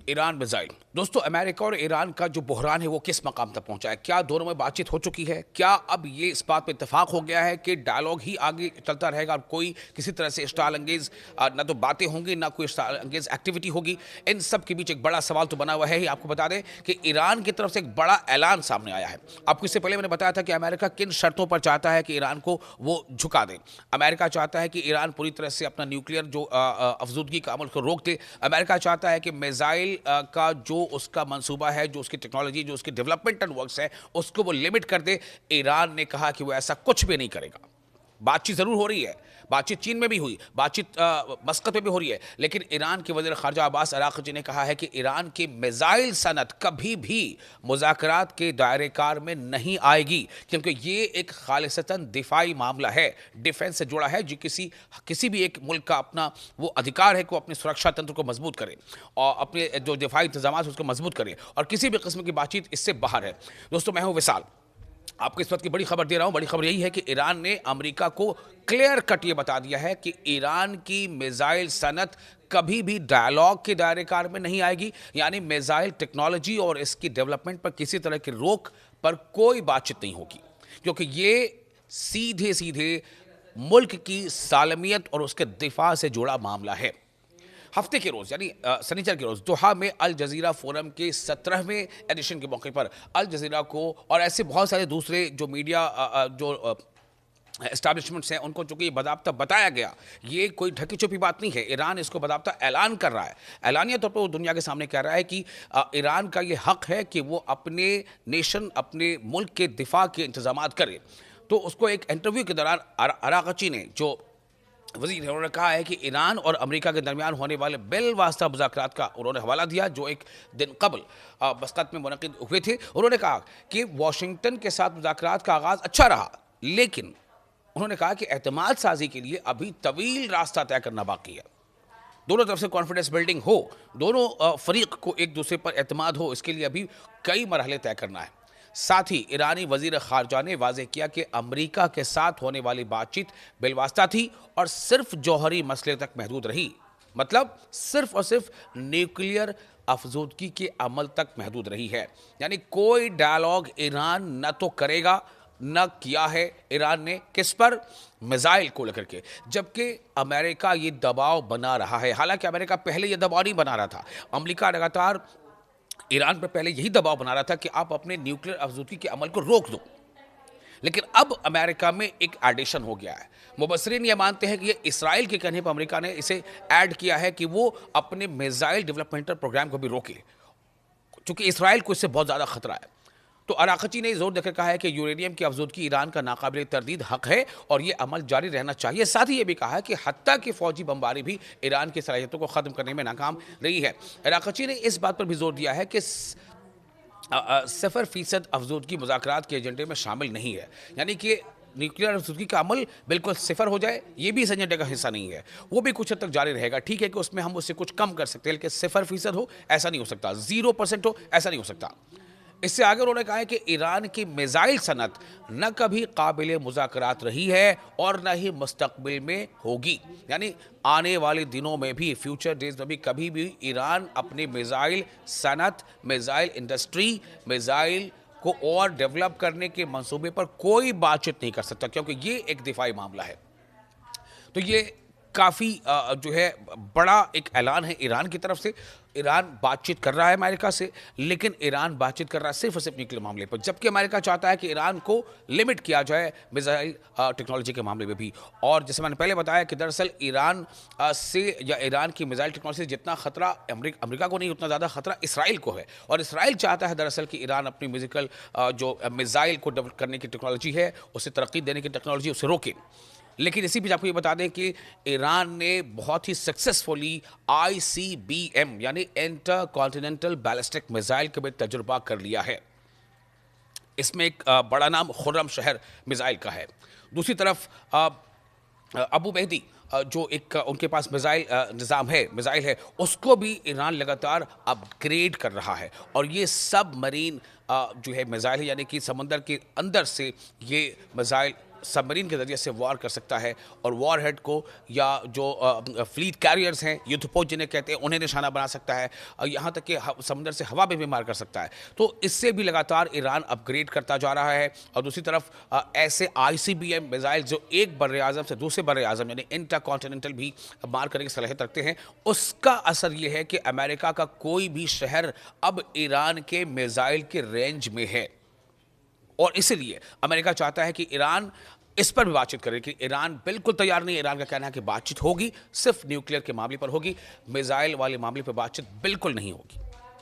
Iran missile. दोस्तों, America और Iran का जो बहरान है वो किस मकाम तक पहुंचा है? क्या दोनों में बातचीत हो चुकी है? क्या अब ये इस बात पे इत्तेफाक हो गया है कि डायलॉग ही आगे चलता रहेगा और कोई किसी तरह से स्टाइल अंगेज ना तो बातें होंगी ना कोई स्टाइल अंगेज एक्टिविटी होगी? इन सब के बीच एक बड़ा सवाल तो बना हुआ है ही। आपको बता दें कि ईरान की तरफ से एक बड़ा ऐलान सामने आया है। आपको इससे पहले मैंने बताया था कि अमेरिका किन शर्तों पर चाहता है कि ईरान को वो झुका दे। अमेरिका चाहता है कि ईरान पूरी तरह से अपना न्यूक्लियर जो अफजूदगी का अमल को रोक दे। अमेरिका चाहता है कि मिसाइल का जो उसका मंसूबा है, जो उसकी टेक्नोलॉजी, जो उसकी डेवलपमेंटल वर्क्स है, उसको वो लिमिट कर दे। ईरान ने कहा कि वो ऐसा कुछ भी नहीं करेगा। बातचीत जरूर हो रही है, बातचीत चीन में भी हुई, बातचीत मस्कत में भी हो रही है, लेकिन ईरान के वज़ीर ख़ारजा अब्बास अराक़ची ने कहा है कि ईरान की मिसाइल सनत कभी भी मुज़ाकरात के दायरेकार में नहीं आएगी, क्योंकि ये एक खालिसतन दिफाई मामला है, डिफेंस से जुड़ा है, जो किसी भी एक मुल्क का अपना वो अधिकार है कि वो अपने सुरक्षा तंत्र को मजबूत करे और अपने जो दिफाई इंतजाम उसको मजबूत करे, और किसी भी किस्म की बातचीत इससे बाहर है। दोस्तों, मैं हूँ विशाल, आपको इस वक्त की बड़ी खबर दे रहा हूं। बड़ी खबर यही है कि ईरान ने अमेरिका को क्लियर कट ये बता दिया है कि ईरान की मिसाइल सनत कभी भी डायलॉग के दायरेकार में नहीं आएगी। यानी मिसाइल टेक्नोलॉजी और इसकी डेवलपमेंट पर किसी तरह की रोक पर कोई बातचीत नहीं होगी, क्योंकि ये सीधे सीधे मुल्क की सालमियत और उसके दिफा से जुड़ा मामला है। हफ्ते के रोज़ यानी शनिचर के रोज़ दोहा में अल जज़ीरा फोरम के 17वें एडिशन के मौके पर अल जज़ीरा को और ऐसे बहुत सारे दूसरे जो मीडिया जो एस्टैब्लिशमेंट्स हैं उनको चूंकि बाज़ाब्ता बताया गया, ये कोई ढकी छुपी बात नहीं है। ईरान इसको बाज़ाब्ता ऐलान कर रहा है, ऐलानिया तौर पर वो दुनिया के सामने कह रहा है कि ईरान का ये हक़ है कि वो अपने नेशन, अपने मुल्क के दिफा के इंतजाम करे। तो उसको एक इंटरव्यू के दौरान अराग़ची ने, जो वज़ीर है, उन्होंने कहा है कि ईरान और अमेरिका के दरमियान होने वाले बिलवास्ता मुज़ाकरात का उन्होंने हवाला दिया, जो एक दिन कबल मस्कत में मुनक़िद हुए थे। उन्होंने कहा कि वाशिंगटन के साथ मुज़ाकरात का आगाज़ अच्छा रहा, लेकिन उन्होंने कहा कि एतमाद साजी के लिए अभी तवील रास्ता तय करना बाकी है। दोनों तरफ से कॉन्फिडेंस बिल्डिंग हो, दोनों फरीक को एक दूसरे पर एतमाद हो, इसके लिए अभी कई मरहले तय करना है। साथ ही ईरानी वज़ीर ख़ारजा ने वाज़ेह किया कि अमेरिका के साथ होने वाली बातचीत बिलवास्ता थी और सिर्फ जौहरी मसले तक महदूद रही। मतलब सिर्फ और सिर्फ न्यूक्लियर अफजूदगी के अमल तक महदूद रही है। यानी कोई डायलॉग ईरान न तो करेगा, न किया है ईरान ने। किस पर? मिसाइल को लेकर के। जबकि अमेरिका ये दबाव बना रहा है। हालांकि अमेरिका पहले ये दबाव नहीं बना रहा था। अमेरिका लगातार ईरान पर पहले यही दबाव बना रहा था कि आप अपने न्यूक्लियर अफजूदगी के अमल को रोक दो, लेकिन अब अमेरिका में एक एडिशन हो गया है। मुबस्सिरीन ये मानते हैं कि ये इसराइल के कहने पर अमेरिका ने इसे ऐड किया है कि वो अपने मिसाइल डेवलपमेंटल प्रोग्राम को भी रोके, क्योंकि इसराइल को इससे बहुत ज़्यादा खतरा है। तो अराक़ची ने जोर देकर कहा है कि यूरेनियम की अफजूदगी ईरान का नाकाबिल तरदीद हक है और ये अमल जारी रहना चाहिए। साथ ही ये भी कहा है कि हत्ता की फ़ौजी बमबारी भी ईरान की सलाहियतों को ख़त्म करने में नाकाम रही है। अराक़ची ने इस बात पर भी जोर दिया है कि 0% अफजूदगी मुज़ाकरात के एजेंडे में शामिल नहीं है। यानी कि न्यूक्लियर अफजूदगी का अमल बिल्कुल सिफर हो जाए, ये भी इस एजेंडे का हिस्सा नहीं है। वो भी कुछ हद तक जारी रहेगा। ठीक है कि उसमें हम उससे कुछ कम कर सकते हैं, लेकिन 0% हो ऐसा नहीं हो सकता, 0% हो ऐसा नहीं हो सकता। इससे आगे उन्होंने कहा है कि ईरान की मिसाइल सनत न कभी काबिल मुज़ाकरात रही है और न ही मुस्तकबिल में होगी। यानी आने वाले दिनों में भी, फ्यूचर डेज में भी, कभी भी ईरान अपनी मिसाइल सनत, मिसाइल इंडस्ट्री, मिसाइल को और डेवलप करने के मंसूबे पर कोई बातचीत नहीं कर सकता, क्योंकि ये एक दिफाई मामला है। तो ये काफ़ी जो है बड़ा एक ऐलान है ईरान की तरफ से। ईरान बातचीत कर रहा है अमेरिका से, लेकिन ईरान बातचीत कर रहा है सिर्फ और सिर्फ न्यूक्लियर मामले पर, जबकि अमेरिका चाहता है कि ईरान को लिमिट किया जाए मिसाइल टेक्नोलॉजी के मामले में भी। और जैसे मैंने पहले बताया कि दरअसल ईरान से या ईरान की मिसाइल टेक्नोलॉजी से जितना खतरा अमेरिका को नहीं, उतना ज़्यादा खतरा इसराइल को है। और इसराइल चाहता है दरअसल कि ईरान अपनी म्यूजिकल जो मिसाइल को डेवलप करने की टेक्नोलॉजी है, उसे तरक्की देने की टेक्नोलॉजी, उसे रोके। लेकिन इसी बीच आपको ये बता दें कि ईरान ने बहुत ही सक्सेसफुली ICBM यानी इंटर कॉन्टिनेंटल बैलिस्टिक मिसाइल का भी तजुर्बा कर लिया है। इसमें एक बड़ा नाम खुर्रम शहर मिसाइल का है। दूसरी तरफ अबू मेहदी जो एक उनके पास मिसाइल है, उसको भी ईरान लगातार अपग्रेड कर रहा है। और ये सब मरीन जो है मिसाइल है, यानी कि समंदर के अंदर से ये मिसाइल सबमरीन के ज़रिए से वार कर सकता है और वॉर हेड को या जो फ्लीट कैरियर्स हैं, युद्धपोत जिन्हें कहते हैं, उन्हें निशाना बना सकता है और यहाँ तक कि समुद्र से हवा में भी मार कर सकता है। तो इससे भी लगातार ईरान अपग्रेड करता जा रहा है और दूसरी तरफ ऐसे ICBM मिसाइल जो एक बर्रे आज़म से दूसरे बर्रे आज़म यानी इंटरकॉन्टिनेंटल भी मार करने की सलाहियत रखते हैं, उसका असर यह है कि अमेरिका का कोई भी शहर अब ईरान के मिसाइल के रेंज में है और इसलिए अमेरिका चाहता है कि ईरान इस पर भी बातचीत करे कि ईरान बिल्कुल तैयार नहीं है। ईरान का कहना है कि बातचीत होगी, सिर्फ न्यूक्लियर के मामले पर होगी, मिसाइल वाले मामले पर बातचीत बिल्कुल नहीं होगी।